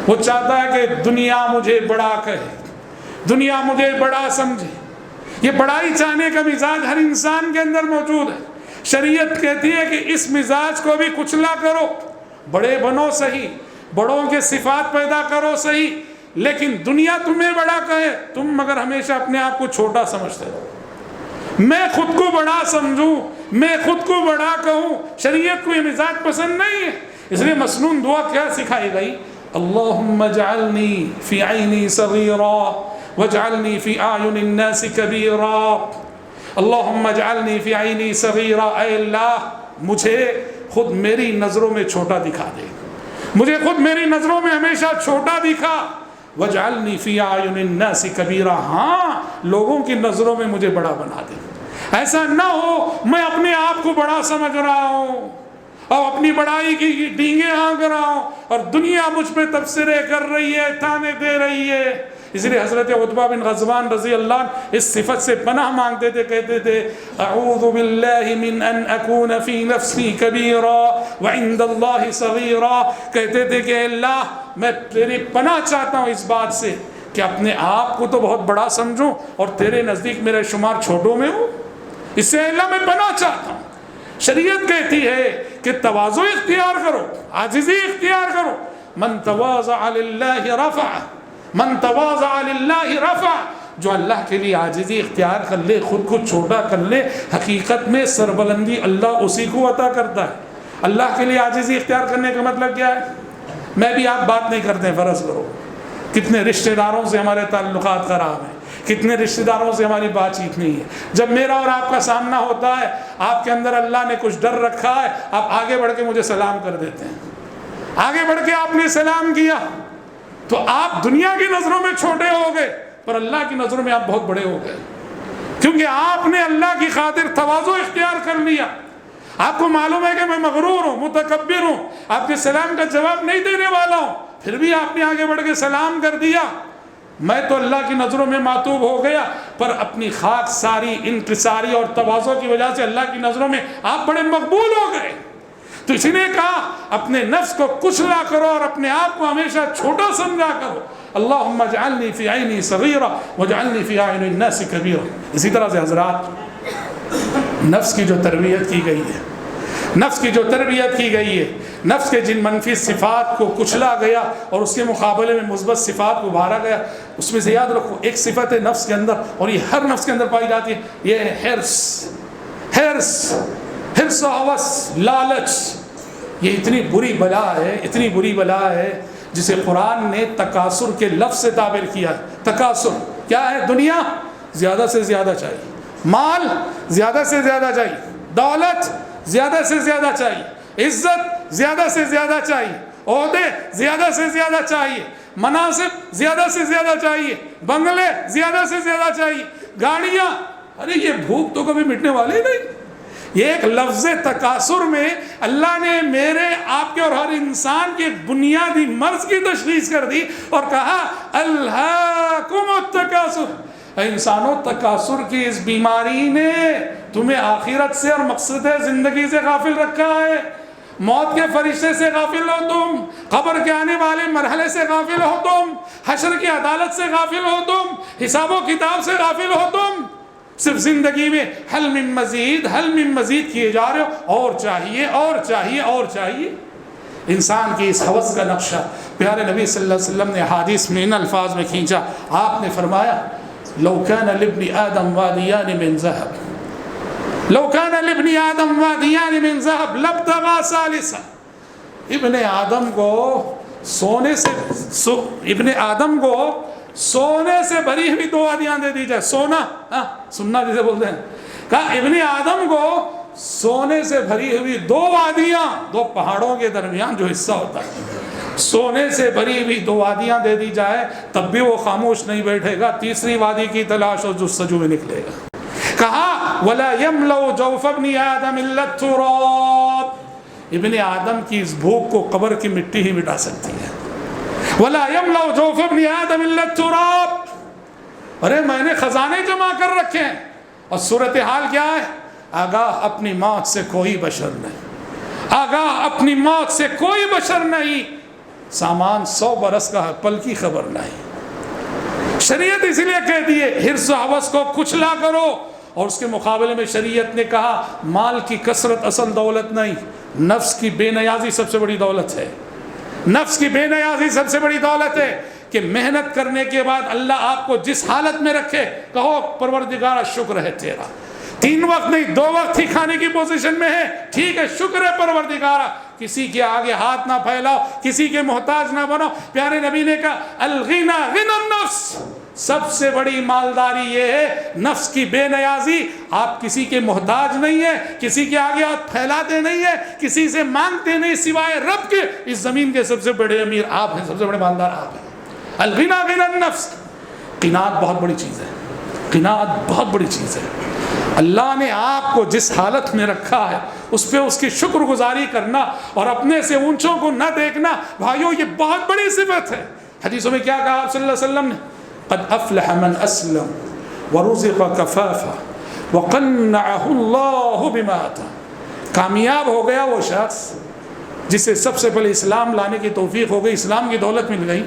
وہ چاہتا ہے کہ دنیا مجھے بڑا کہے، دنیا مجھے بڑا سمجھے۔ یہ بڑائی چاہنے کا مزاج ہر انسان کے اندر موجود ہے۔ شریعت کہتی ہے کہ اس مزاج کو بھی کچلا کرو، بڑے بنو صحیح، بڑوں کے صفات پیدا کرو صحیح، لیکن دنیا تمہیں بڑا کہے، تم مگر ہمیشہ اپنے آپ کو چھوٹا سمجھتے ہو۔ میں خود کو بڑا سمجھوں، میں خود کو بڑا کہوں، شریعت کو یہ مزاج پسند نہیں ہے۔ اس لیے مسنون دعا کیا سکھائی گئی؟ اللہم اجعلنی فی عینی صغیرا واجعلنی فی اعین الناس کبیرا۔ اللہم اجعلنی فی عینی صغیرا، اے اللہ مجھے خود میری نظروں میں چھوٹا دکھا دے، مجھے خود میری نظروں میں ہمیشہ چھوٹا دکھا۔ وَاجْعَلْنِي فِي أَعْيُنِ النَّاسِ كَبِيرًا، ہاں لوگوں کی نظروں میں مجھے بڑا بنا دے۔ ایسا نہ ہو میں اپنے آپ کو بڑا سمجھ رہا ہوں اور اپنی بڑائی کی ڈینگیں ہانک رہا ہوں، اور دنیا مجھ پہ تبصرے کر رہی ہے، تانے دے رہی ہے۔ اس لیے حضرت عتبہ بن غزوان رضی اللہ عنہ اس صفت سے پناہ مانگتے تھے، کہتے تھے اعوذ باللہ من ان اکون فی نفسی کبیرا وعند اللہ صغیرا، کہتے تھے کہ اللہ میں تیری پناہ چاہتا ہوں اس بات سے کہ اپنے آپ کو تو بہت بڑا سمجھوں اور تیرے نزدیک میرا شمار چھوٹوں میں ہوں، اس سے اللہ میں پناہ چاہتا ہوں۔ شریعت کہتی ہے کہ تواضع اختیار کرو، عاجزی اختیار کرو۔ من تواضع للہ رفع، من تواضع للہ رفع، جو اللہ کے لیے عاجزی اختیار کر لے، خود کو چھوٹا کر لے، حقیقت میں سربلندی اللہ اسی کو عطا کرتا ہے۔ اللہ کے لیے عاجزی اختیار کرنے کا مطلب کیا ہے؟ میں بھی آپ بات نہیں کرتے، فرض کرو کتنے رشتہ داروں سے ہمارے تعلقات خراب ہیں، کتنے رشتہ داروں سے ہماری بات چیت نہیں ہے۔ جب میرا اور آپ کا سامنا ہوتا ہے، آپ کے اندر اللہ نے کچھ ڈر رکھا ہے، آپ آگے بڑھ کے مجھے سلام کر دیتے ہیں، آگے بڑھ کے آپ نے سلام کیا تو آپ دنیا کی نظروں میں چھوٹے ہو گئے، پر اللہ کی نظروں میں آپ بہت بڑے ہو گئے، کیونکہ آپ نے اللہ کی خاطر تواضع اختیار کر لیا۔ آپ کو معلوم ہے کہ میں مغرور ہوں، متکبر ہوں، آپ کے سلام کا جواب نہیں دینے والا ہوں، پھر بھی آپ نے آگے بڑھ کے سلام کر دیا۔ میں تو اللہ کی نظروں میں معتوب ہو گیا، پر اپنی خاک ساری انکساری اور تواضع کی وجہ سے اللہ کی نظروں میں آپ بڑے مقبول ہو گئے۔ تو اسی نے کہا اپنے نفس کو کچلا کرو اور اپنے آپ کو ہمیشہ چھوٹا سمجھا کرو۔ اللہم اجعلنی فی عینی صغیرہ واجعلنی فی اعین الناس کبیرہ۔ اسی طرح سے حضرات، نفس کی جو تربیت کی گئی ہے، نفس کی جو تربیت کی گئی ہے، نفس کے جن منفی صفات کو کچلا گیا اور اس کے مقابلے میں مثبت صفات کو ابھارا گیا، اس میں سے یاد رکھو ایک صفت ہے نفس کے اندر، اور یہ ہر نفس کے اندر پائی جاتی ہے، یہ ہے حرص و ہوس، لالچ۔ یہ اتنی بری بلا ہے، اتنی بری بلا ہے، جسے قرآن نے تکاثر کے لفظ سے تعبیر کیا ہے۔ تکاثر کیا ہے؟ دنیا زیادہ سے زیادہ چاہیے، مال زیادہ سے زیادہ چاہیے، دولت زیادہ سے زیادہ چاہیے، عزت زیادہ سے زیادہ چاہیے، عہدے زیادہ سے زیادہ چاہیے، مناصب زیادہ سے زیادہ چاہیے، بنگلے زیادہ سے زیادہ چاہیے، گاڑیاں۔ ارے یہ بھوک تو کبھی مٹنے والی نہیں۔ یہ ایک لفظ تکاثر میں اللہ نے میرے آپ کے اور ہر انسان کے بنیادی مرض کی تشخیص کر دی اور کہا الہاکم التکاثر۔ انسانوں، تکاثر کی اس بیماری نے تمہیں آخرت سے اور مقصد زندگی سے غافل رکھا ہے۔ موت کے فرشتے سے غافل ہو تم، قبر کے آنے والے مرحلے سے غافل ہو تم، حشر کی عدالت سے غافل ہو تم، حساب و کتاب سے غافل ہو تم۔ صرف زندگی میں حل من مزید کیے جا رہے ہو، اور چاہیے اور چاہیے اور چاہیے۔ انسان کی اس ہوس کا نقشہ پیارے نبی صلی اللہ علیہ وسلم نے حدیث میں ان الفاظ میں کھینچا۔ آپ نے فرمایا لو کان لابن آدم وادیان من ذهب، لو کان لابن آدم وادیان من ذهب لابتغى ثالثا۔ ابن آدم کو سونے سے بھری ہوئی دو وادیاں دے دی جائے، سننا جسے بولتے ہیں، کہا ابن آدم کو سونے سے بھری ہوئی دو وادیاں، دو پہاڑوں کے درمیان جو حصہ ہوتا ہے، سونے سے بھری ہوئی دو وادیاں دے دی جائے، تب بھی وہ خاموش نہیں بیٹھے گا، تیسری وادی کی تلاش اور جستجو میں نکلے گا۔ کہا وَلَا يَمْلَوْ جَوْفَ ابْنِ آدَمِ إِلَّا التُّرَابُ۔ ابن آدم کی اس بھوک کو قبر کی مٹی ہی مٹا سکتی ہے۔ وَلَا يَمْلَوْ جَوْفَ ابْنِ آدَمِ إِلَّا التُّرَابُ۔ ارے میں نے خزانے جمع کر رکھے ہیں، اور صورتحال کیا ہے؟ آگاہ اپنی موت سے کوئی بشر نہیں، آگاہ اپنی موت سے کوئی بشر نہیں، سامان 100 برس کا ہے، پل کی خبر نہیں۔ شریعت اس لیے کہتی ہے حرص و ہوس کو کچلا کرو، اور اس کے مقابلے میں شریعت نے کہا مال کی کثرت اصل دولت نہیں، نفس کی بے نیازی سب سے بڑی دولت ہے۔ نفس کی بے نیازی سب سے بڑی دولت ہے کہ محنت کرنے کے بعد اللہ آپ کو جس حالت میں رکھے، کہو پروردگارا شکر ہے تیرا، 3 وقت نہیں 2 وقت ہی کھانے کی پوزیشن میں ہے، ٹھیک ہے، شکر ہے پروردگارا، کسی کے آگے ہاتھ نہ پھیلاؤ، کسی کے محتاج نہ بنو۔ پیارے نبی نے کہا الغنا غنا النفس، سب سے بڑی مالداری یہ ہے نفس کی بے نیازی۔ آپ کسی کے محتاج نہیں ہیں، کسی کے آگے ہاتھ پھیلاتے نہیں ہیں، کسی سے مانگتے نہیں سوائے رب کے۔ اس زمین کے سب سے بڑے امیر آپ ہیں، سب سے بڑے مالدار آپ ہیں۔ الغنا غنا النفس۔ قناعت بہت بڑی چیز ہے، قناعت بہت بڑی چیز ہے۔ اللہ نے آپ کو جس حالت میں رکھا ہے اس پہ اس کی شکر گزاری کرنا اور اپنے سے اونچوں کو نہ دیکھنا، بھائیو یہ بہت بڑی صفت ہے۔ حدیثوں میں کیا کہا آپ صلی اللہ علیہ وسلم نے؟ قد افلح من اسلم ورزق کفافا وقنعه اللہ بما آتا۔ کامیاب ہو گیا وہ شخص جسے سب سے پہلے اسلام لانے کی توفیق ہو گئی، اسلام کی دولت مل گئی،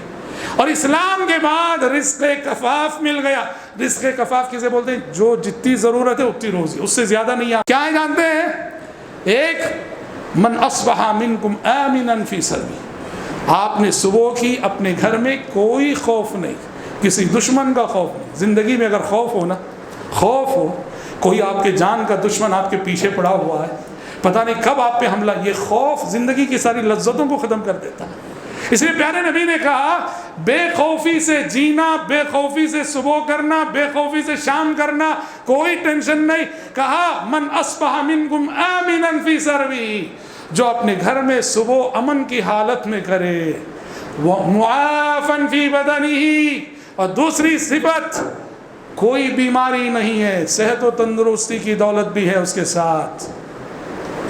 اور اسلام کے بعد رزق کفاف مل گیا۔ رزق کفاف کسے بولتے ہیں؟ جو جتنی ضرورت ہے اتنی روزی، اس سے زیادہ نہیں۔ آپ کیا ہے جانتے ہیں؟ ایک من اصبح منکم آمنا فی سربی، آپ نے صبح کی اپنے گھر میں کوئی خوف نہیں، کسی دشمن کا خوف نہیں۔ زندگی میں اگر خوف ہو نا، خوف ہو، کوئی آپ کے جان کا دشمن آپ کے پیچھے پڑا ہوا ہے، پتہ نہیں کب آپ پہ حملہ، یہ خوف زندگی کی ساری لذتوں کو ختم کر دیتا ہے۔ اس لیے پیارے نبی نے کہا بے خوفی سے جینا، بے خوفی سے صبح کرنا، بے خوفی سے شام کرنا، کوئی ٹینشن نہیں. کہا من اصبح منکم آمنا فی سربی، جو اپنے گھر میں صبح امن کی حالت میں کرے، معافا فی بدنہ، اور دوسری صفت کوئی بیماری نہیں ہے، صحت و تندرستی کی دولت بھی ہے اس کے ساتھ.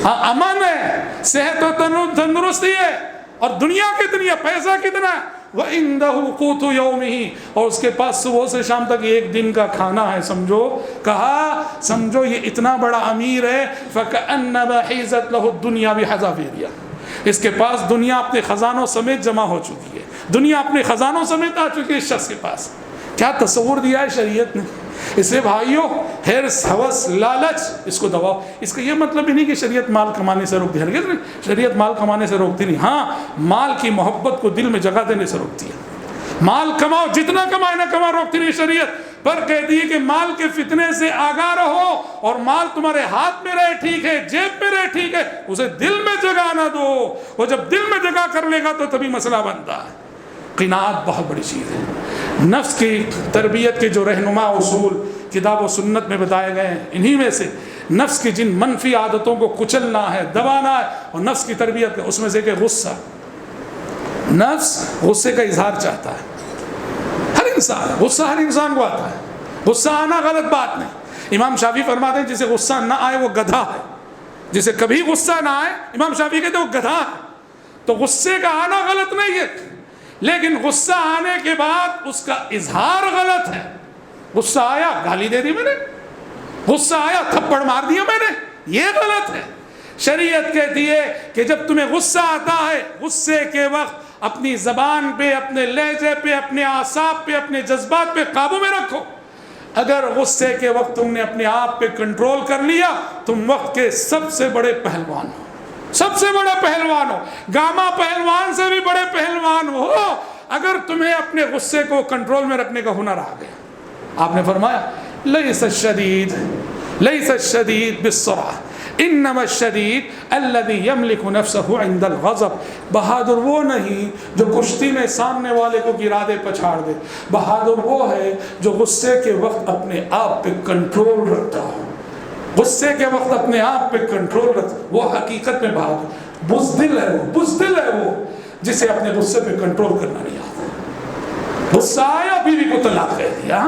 ہاں امن ہے، صحت و تندرستی ہے، اور دنیا کتنی ہے، پیسہ کتنا ہے، وَعِنْدَهُ قُوتُ يَوْمِهِ، اور اس کے پاس صبح سے شام تک ایک دن کا کھانا ہے. سمجھو، کہا سمجھو یہ اتنا بڑا امیر ہے، فَكَأَنَّمَا حِيزَتْ لَهُ الدُّنْيَا بِحَذَافِيرِهَا، اس کے پاس دنیا اپنے خزانوں سمیت جمع ہو چکی ہے، دنیا اپنے خزانوں سمیت آ چکی ہے اس شخص کے پاس. کیا تصور دیا ہے شریعت نے. اسے بھائیوں حرص، ہوس، لالچ اس کو دباؤ. اس کا یہ مطلب ہی نہیں کہ شریعت مال کمانے سے روکتی ہے، ہرگز نہیں، شریعت مال کمانے سے روکتی نہیں. ہاں مال کی محبت کو دل میں جگہ دینے سے روکتی ہے. مال کماؤ، جتنا کمائے نہ کماؤ روکتی نہیں شریعت، پر کہتی ہے کہ مال کے فتنے سے آگاہ رہو، اور مال تمہارے ہاتھ میں رہے ٹھیک ہے، جیب میں رہے ٹھیک ہے، اسے دل میں جگہ نہ دو. وہ جب دل میں جگہ کر لے گا تو تبھی مسئلہ بنتا ہے. قناعت بہت بڑی چیز ہے. نفس کی تربیت کے جو رہنما اصول کتاب و سنت میں بتائے گئے ہیں، انہی میں سے نفس کی جن منفی عادتوں کو کچلنا ہے، دبانا ہے، اور نفس کی تربیت اس میں سے کہ غصہ. نفس غصے کا اظہار چاہتا ہے. ہر انسان، غصہ ہر انسان کو آتا ہے. غصہ آنا غلط بات نہیں. امام شافعی فرماتے ہیں جسے غصہ نہ آئے وہ گدھا ہے. جسے کبھی غصہ نہ آئے، امام شافعی کہتے ہیں وہ گدھا ہے. تو غصے کا آنا غلط نہیں ہے، لیکن غصہ آنے کے بعد اس کا اظہار غلط ہے. غصہ آیا گالی دے دی میں نے، غصہ آیا تھپڑ مار دیا میں نے، یہ غلط ہے. شریعت کہتی ہے کہ جب تمہیں غصہ آتا ہے، غصے کے وقت اپنی زبان پہ، اپنے لہجے پہ، اپنے اعصاب پہ، اپنے جذبات پہ قابو میں رکھو. اگر غصے کے وقت تم نے اپنے آپ پہ کنٹرول کر لیا، تم وقت کے سب سے بڑے پہلوان ہو، سب سے بڑے پہلوان ہو، گاما پہلوان سے بھی بڑے پہلوان ہو، اگر تمہیں اپنے غصے کو کنٹرول میں رکھنے کا ہنر آ گیا. آپ نے فرمایا لیس الشدید بالسرعہ انما الشدید الذي يملك نفسه عند الغضب. بہادر وہ نہیں جو کشتی میں سامنے والے کو گرا دے، پچھاڑ دے. بہادر وہ ہے جو غصے کے وقت اپنے آپ پہ کنٹرول رکھتا ہو، غصے کے وقت اپنے آپ پہ کنٹرول رکھتا. وہ حقیقت میں بہادر. بزدل ہے وہ، بزدل ہے وہ جسے اپنے غصے پہ کنٹرول کرنا نہیں آتا. غصہ آیا بیوی کو طلاق کہہ دیا،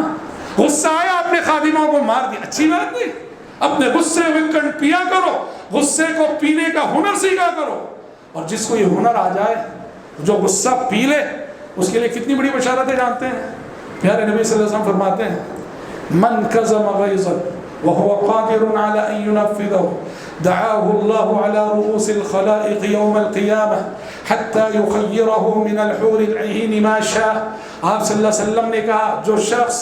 غصہ آیا اپنے خادموں کو مار دیا، اچھی بات نہیں. اپنے غصے میں پیا کرو، غصے کو پینے کا ہنر سیکھا کرو. اور جس کو یہ ہنر آ جائے، جو غصہ پی لے، اس کے لیے کتنی بڑی بشارتیں جانتے ہیں. پیارے نبی صلی اللہ علیہ وسلم فرماتے ہیں من کظم غیظا وهو قادر على ان ينفذه دعاه الله على رؤوس الخلائق يوم القيامة حتى يخيره من الحور العين ما شاء. آپ صلی اللہ علیہ وسلم نے کہا جو شخص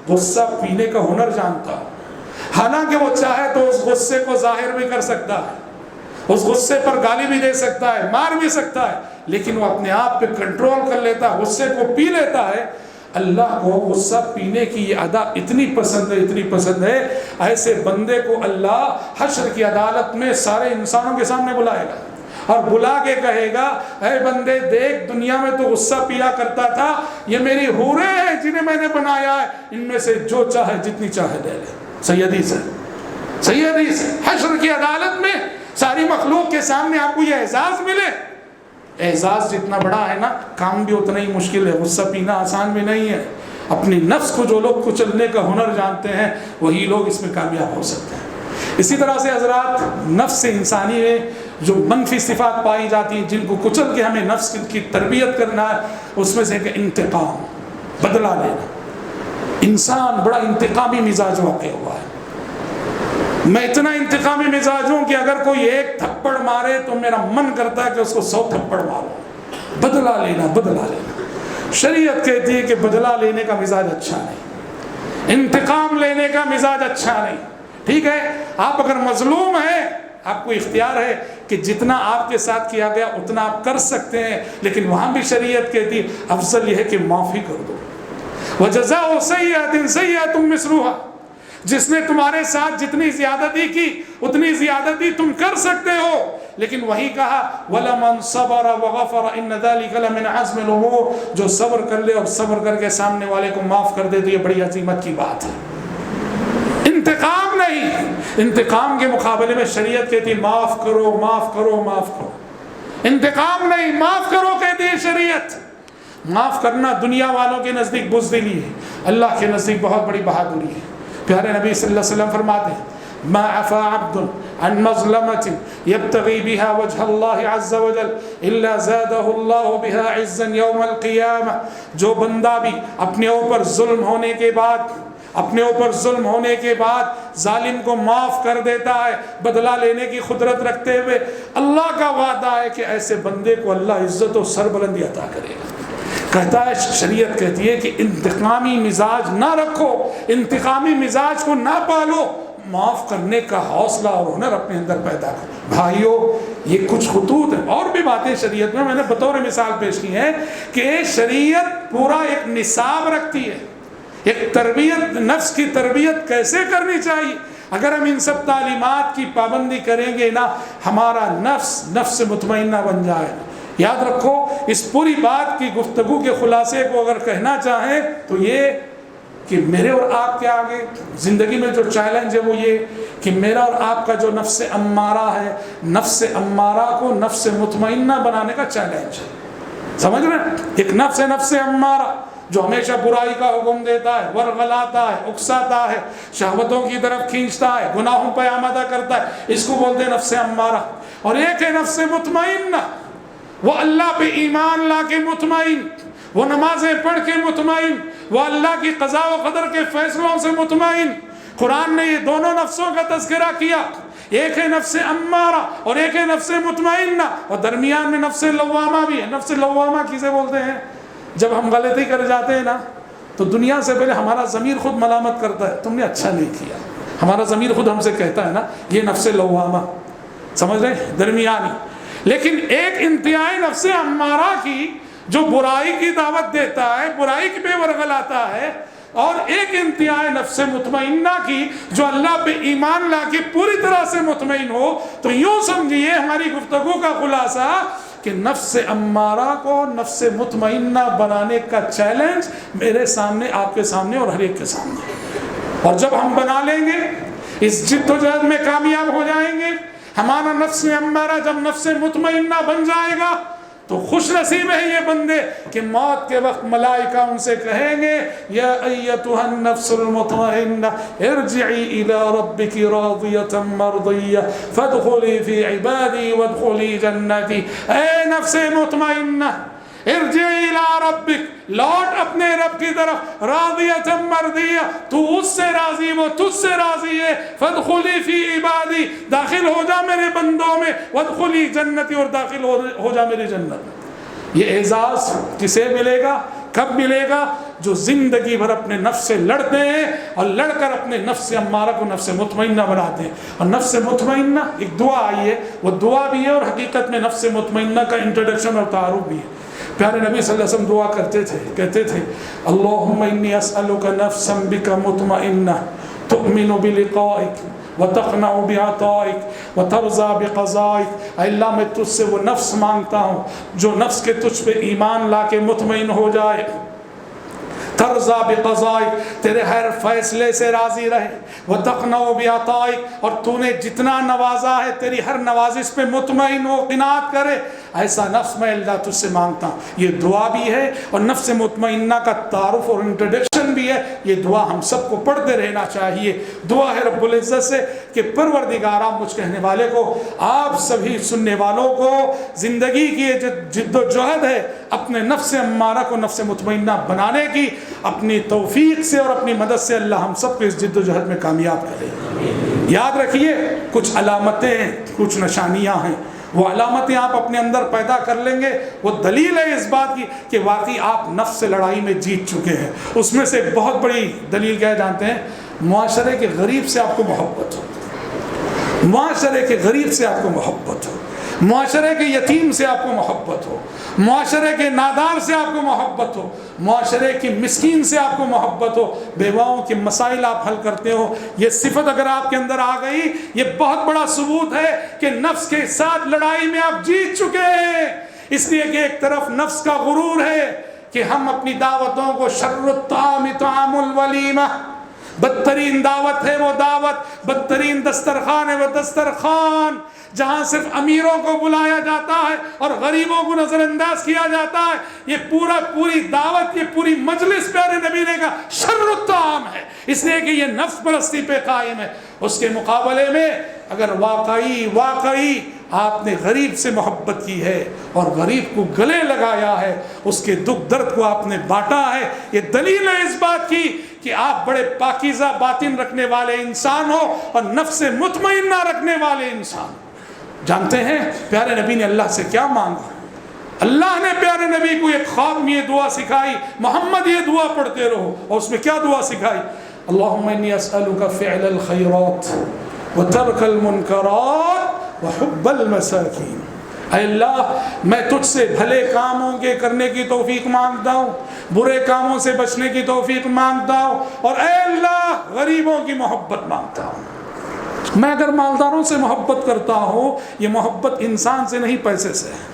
غصہ پینے کا ہنر جانتا، حالانکہ وہ چاہے تو اس غصے کو ظاہر بھی کر سکتا ہے، اس غصے پر گالی بھی دے سکتا ہے، مار بھی سکتا ہے، لیکن وہ اپنے آپ پہ کنٹرول کر لیتا ہے، غصے کو پی لیتا ہے. اللہ کو غصہ پینے کی یہ ادا اتنی پسند ہے، اتنی پسند ہے، ایسے بندے کو اللہ حشر کی عدالت میں سارے انسانوں کے سامنے بلائے گا اور بلا کے کہے گا اے بندے دیکھ، دنیا میں تو غصہ پیا کرتا تھا، یہ میری حوریں ہیں جنہیں میں نے بنایا ہے، ان میں سے جو چاہے جتنی چاہے لے لے. سیدی سے حشر کی عدالت میں ساری مخلوق کے سامنے آپ کو یہ اعزاز ملے. اعزاز جتنا بڑا ہے نا، کام بھی اتنا ہی مشکل ہے. غصہ پینا آسان بھی نہیں ہے. اپنی نفس کو جو لوگ کچلنے کا ہنر جانتے ہیں وہی لوگ اس میں کامیاب ہو سکتے ہیں. اسی طرح سے حضرات، نفس انسانی میں جو منفی صفات پائی جاتی ہیں جن کو کچل کے ہمیں نفس کی تربیت کرنا ہے، اس میں سے ایک انتقام، بدلہ لینا. انسان بڑا انتقامی مزاج واقع ہوا ہے. میں اتنا انتقامی مزاج ہوں کہ اگر کوئی ایک تھپڑ مارے تو میرا من کرتا ہے کہ اس کو 100 تھپڑ مارو. بدلہ لینا، بدلہ لینا. شریعت کہتی ہے کہ بدلہ لینے کا مزاج اچھا نہیں، انتقام لینے کا مزاج اچھا نہیں. ٹھیک ہے، آپ اگر مظلوم ہیں، آپ کو اختیار ہے کہ جتنا آپ کے ساتھ کیا گیا اتنا آپ کر سکتے ہیں، لیکن وہاں بھی شریعت کہتی ہے افضل یہ ہے کہ معافی کر دو. وَجَزَاءُ سَيِّئَةٍ سَيِّئَةٌ مِثْلُهَا. جس نے تمہارے ساتھ جتنی زیادتی کی اتنی زیادتی تم کر سکتے ہو، لیکن وہی کہا وَلَمَنْ صَبَرَ وَغَفَرَ إِنَّ ذَلِكَ لَمِنْ عَزْمِ الْأُمُورِ، جو صبر کر لے اور صبر کر کے سامنے والے کو معاف کر دے تو یہ بڑی عظیمت کی بات ہے۔ انتقام نہیں، انتقام کے مقابلے میں شریعت کہتی ہے معاف کرو معاف کرو معاف کرو، انتقام نہیں، معاف کرو کہتی ہے شریعت۔ معاف کرنا دنیا والوں کے نزدیک بزدلی ہے، اللہ کے نزدیک بہت بڑی بہادری ہے۔ پیارے نبی صلی اللہ علیہ وسلم فرماتے ہیں ما عفا عبد عن مظلمة يبتغي بها وجه الله عز وجل إلا زاده الله بها عزا يوم القيامة، جو بندہ بھی اپنے اوپر ظلم ہونے کے بعد ظالم کو معاف کر دیتا ہے، بدلہ لینے کی قدرت رکھتے ہوئے، اللہ کا وعدہ ہے کہ ایسے بندے کو اللہ عزت و سربلندی عطا کرے گا۔ کہتا ہے شریعت کہتی ہے کہ انتقامی مزاج نہ رکھو، انتقامی مزاج کو نہ پالو، معاف کرنے کا حوصلہ اور ہنر اپنے اندر پیدا کرو۔ بھائیو یہ کچھ خطوط ہیں، اور بھی باتیں شریعت میں نے بطور مثال پیش کی ہیں کہ شریعت پورا ایک نصاب رکھتی ہے، ایک تربیت، نفس کی تربیت کیسے کرنی چاہیے۔ اگر ہم ان سب تعلیمات کی پابندی کریں گے نا، ہمارا نفس مطمئنہ بن جائے۔ یاد رکھو اس پوری بات کی گفتگو کے خلاصے کو اگر کہنا چاہیں تو یہ کہ میرے اور آپ کے آگے زندگی میں جو چیلنج ہے وہ یہ کہ میرا اور آپ کا جو نفس امارہ ہے، نفس امارہ کو نفس مطمئنہ بنانے کا چیلنج ہے۔ سمجھ رہے ہیں؟ ایک نفس امارہ جو ہمیشہ برائی کا حکم دیتا ہے، ورغلاتا ہے، اکساتا ہے، شہوتوں کی طرف کھینچتا ہے، گناہوں پہ آمادہ کرتا ہے، اس کو بولتے ہیں نفس امارہ۔ اور ایک ہے نفس مطمئنہ، وہ اللہ پہ ایمان لا کے مطمئن، وہ نمازیں پڑھ کے مطمئن، وہ اللہ کی قضاء و قدر کے فیصلوں سے مطمئن۔ قرآن نے یہ دونوں نفسوں کا تذکرہ کیا، ایک ہے نفس امارہ اور ایک ہے نفس مطمئنہ، اور درمیان میں نفس لوامہ بھی ہے۔ نفس لوامہ کسے بولتے ہیں؟ جب ہم غلطی کر جاتے ہیں نا تو دنیا سے پہلے ہمارا ضمیر خود ملامت کرتا ہے، تم نے اچھا نہیں کیا، ہمارا ضمیر خود ہم سے کہتا ہے نا، یہ نفس لوامہ، سمجھ رہے ہیں؟ درمیانی۔ لیکن ایک انتہائی نفس امارہ کی جو برائی کی دعوت دیتا ہے، برائی کی پہ ورغلاتا ہے، اور ایک انتہائی نفس مطمئنہ کی جو اللہ پہ ایمان لا کے پوری طرح سے مطمئن ہو۔ تو یوں سمجھیے ہماری گفتگو کا خلاصہ کہ نفس امارہ کو نفس مطمئنہ بنانے کا چیلنج میرے سامنے، آپ کے سامنے اور ہر ایک کے سامنے، اور جب ہم بنا لیں گے اس جد و جہد میں کامیاب ہو جائیں گے، ہمارا نفس امارہ جب نفس مطمئنہ بن جائے گا تو خوش نصیب ہے یہ بندے کہ موت کے وقت ملائکہ ان سے کہیں گے یا ایتها النفس المطمئنہ ارجعی الی ربک راضیۃ مرضیہ فادخلی فی عبادی وادخلی جنتی۔ اے نفس مطمئنہ ارجعی الی ربک، لوٹ اپنے رب کی طرف، راضیۃ مرضیہ، تو اس سے راضی، وہ تجھ سے راضی ہے، فادخلی فی عبادی، داخل ہو جا میرے بندوں میں، وادخلی جنتی، اور داخل ہو جا میری جنت میں۔ یہ اعزاز کسے ملے گا؟ کب ملے گا؟ جو زندگی بھر اپنے نفس سے لڑتے ہیں اور لڑ کر اپنے نفس امارہ کو نفس مطمئنہ بناتے ہیں۔ اور نفس مطمئنہ ایک دعا آئی ہے، وہ دعا بھی ہے اور حقیقت میں نفس مطمئنہ کا انٹروڈکشن اور تعارف بھی ہے۔ پیارے نبی صلی اللہ علیہ وسلم دعا کرتے تھے، کہتے تھے اللہم انی اسألک نفسا بک مطمئنہ تؤمن بلقائک وتقنع بعطائک وترضى بقضائک۔ اے اللہ میں تجھ سے وہ نفس مانگتا ہوں جو نفس کے تجھ پہ ایمان لا کے مطمئن ہو جائے، ترضى بقضائک، تیرے ہر فیصلے سے راضی رہے، وتقنع بعطائک، اور تو نے جتنا نوازا ہے تیری ہر نوازش پہ مطمئن ہو، قناعت کرے، ایسا نفس میں اللہ تجھ سے مانگتا ہوں۔ یہ دعا بھی ہے اور نفس مطمئنہ کا تعارف اور انٹروڈکشن بھی ہے۔ یہ دعا ہم سب کو پڑھتے رہنا چاہیے۔ دعا ہے رب العزت سے کہ پروردگارا مجھ کہنے والے کو، آپ سبھی سننے والوں کو زندگی کی یہ جد و جہد ہے اپنے نفس امارہ کو نفس مطمئنہ بنانے کی، اپنی توفیق سے اور اپنی مدد سے اللہ ہم سب کو اس جد و جہد میں کامیاب کرے۔ یاد رکھیے کچھ علامتیں ہیں، کچھ نشانیاں ہیں، وہ علامتیں آپ اپنے اندر پیدا کر لیں گے، وہ دلیل ہے اس بات کی کہ واقعی آپ نفس سے لڑائی میں جیت چکے ہیں۔ اس میں سے ایک بہت بڑی دلیل کیا جانتے ہیں؟ معاشرے کے غریب سے آپ کو محبت ہو، معاشرے کے غریب سے آپ کو محبت ہو، معاشرے کے یتیم سے آپ کو محبت ہو، معاشرے کے نادار سے آپ کو محبت ہو، معاشرے کی مسکین سے آپ کو محبت ہو، بیواؤں کے مسائل آپ حل کرتے ہو، یہ صفت اگر آپ کے اندر آ گئی، یہ بہت بڑا ثبوت ہے کہ نفس کے ساتھ لڑائی میں آپ جیت چکے ہیں۔ اس لیے کہ ایک طرف نفس کا غرور ہے کہ ہم اپنی دعوتوں کو شر الطعام طعام الولیمہ، بدترین دعوت ہے وہ دعوت، بدترین دسترخوان ہے وہ دسترخوان، جہاں صرف امیروں کو بلایا جاتا ہے اور غریبوں کو نظر انداز کیا جاتا ہے۔ یہ پوری دعوت، یہ پوری مجلس پیارے نبی نے کہا شر الطعام ہے، اس لیے کہ یہ نفس پرستی پہ قائم ہے۔ اس کے مقابلے میں اگر واقعی آپ نے غریب سے محبت کی ہے اور غریب کو گلے لگایا ہے، اس کے دکھ درد کو آپ نے بانٹا ہے، یہ دلیل ہے اس بات کی کہ آپ بڑے پاکیزہ باطن رکھنے والے انسان ہو اور نفس مطمئنہ رکھنے والے انسان۔ جانتے ہیں پیارے نبی نے اللہ سے کیا مانگا؟ اللہ نے پیارے نبی کو ایک خواب میں یہ دعا سکھائی، محمد یہ دعا پڑھتے رہو، اور اس میں کیا دعا سکھائی؟ اللہم انی اسألک فعل الخیرات وترک المنکرات وحب المساکین۔ اے اللہ میں تجھ سے بھلے کاموں کے کرنے کی توفیق مانگتا ہوں، برے کاموں سے بچنے کی توفیق مانگتا ہوں، اور اے اللہ غریبوں کی محبت مانگتا ہوں۔ میں اگر مالداروں سے محبت کرتا ہوں، یہ محبت انسان سے نہیں پیسے سے ہے،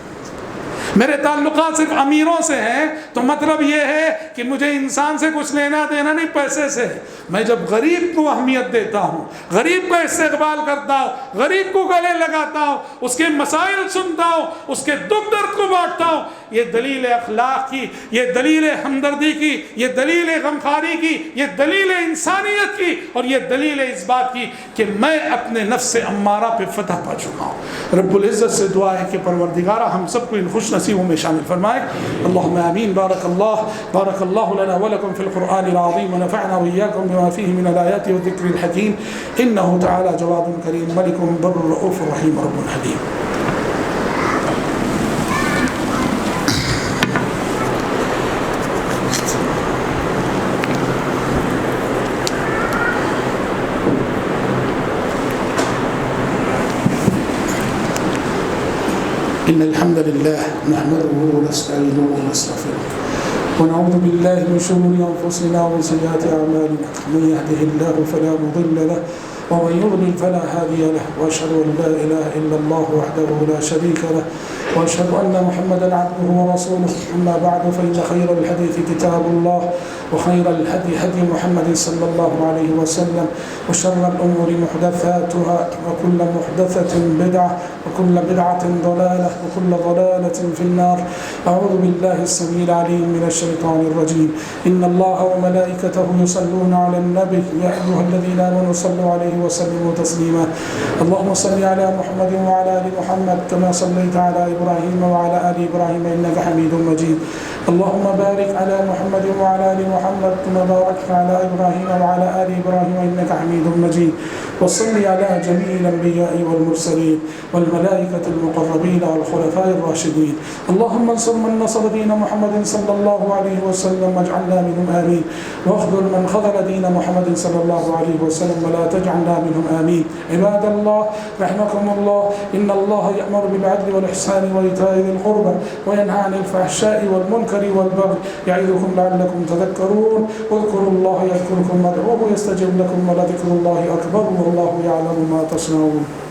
میرے تعلقات صرف امیروں سے ہیں، تو مطلب یہ ہے کہ مجھے انسان سے کچھ لینا دینا نہیں، پیسے سے ہے۔ میں جب غریب کو اہمیت دیتا ہوں، غریب کا استقبال کرتا ہوں، غریب کو گلے لگاتا ہوں، اس کے مسائل سنتا ہوں، اس کے دکھ درد کو بانٹتا ہوں، یہ دلیل اخلاق کی، یہ دلیل ہمدردی کی، یہ دلیل غمخواری کی، یہ دلیل انسانیت کی، اور یہ دلیل اس بات کی کہ میں اپنے نفس امارہ پہ فتح پا چکا ہوں۔ رب العزت سے دعا ہے کہ پروردگارہ ہم سب کو ان خوش نصیبوں میں شامل فرمائے۔ اللہم آمین۔ بارک اللہ لنا ولکم فی القرآن العظیم ونفعنا وإیاکم بما فیہ من الآیات والذکر الحکیم، انہ تعالی جواد کریم ملک بر رؤوف رحیم رب حلیم۔ إن الحمد لله نحمده ونستعينه ونستغفره ونعوذ بالله من شرور أنفسنا ومن سيئات أعمالنا، من يهده الله فلا مضل له ومن يضلل فلا هادي له، وأشهد أن لا إله إلا الله وحده لا شريك له، وأشهد أن محمدا عبده ورسوله. أما بعد فإن خير الحديث كتاب الله، وخير الهدي هدي محمد صلى الله عليه وسلم، وشر الأمور محدثاتها، وكل محدثة بدعة، وكل بدعة ضلالة، وكل ضلالة في النار. أعوذ بالله السميع العليم من الشيطان الرجيم. إن الله وملائكته يصلون على النبي يا أيها الذين آمنوا صلوا عليه وسلموا تسليما. اللهم صل على محمد وعلى آل محمد كما صليت على إبراهيم وعلى آل إبراهيم إنك حميد مجيد. اللهم بارك على محمد وعلى آل محمد كما باركت على إبراهيم وعلى آل إبراهيم إنك حميد مجيد. وصل على جميع الأنبياء والمرسلين والملائكة المقربين والخلفاء الراشدين. اللهم انصر من نصر دين محمد صلى الله عليه وسلم واجعلنا منهم آمين، واخذل من خذل دين محمد صلى الله عليه وسلم ولا تجعلنا منهم آمين. عباد الله رحمكم الله، إن الله يأمر بالعدل والإحسان وإيتاء ذي القربى وينهى عن الفحشاء والمنكر والبغي يعظكم لعلكم تذكرون. واذكروا الله يذكركم وادعوه يستجب لكم ولذكر الله أكبر والله يعلم ما تصنعون.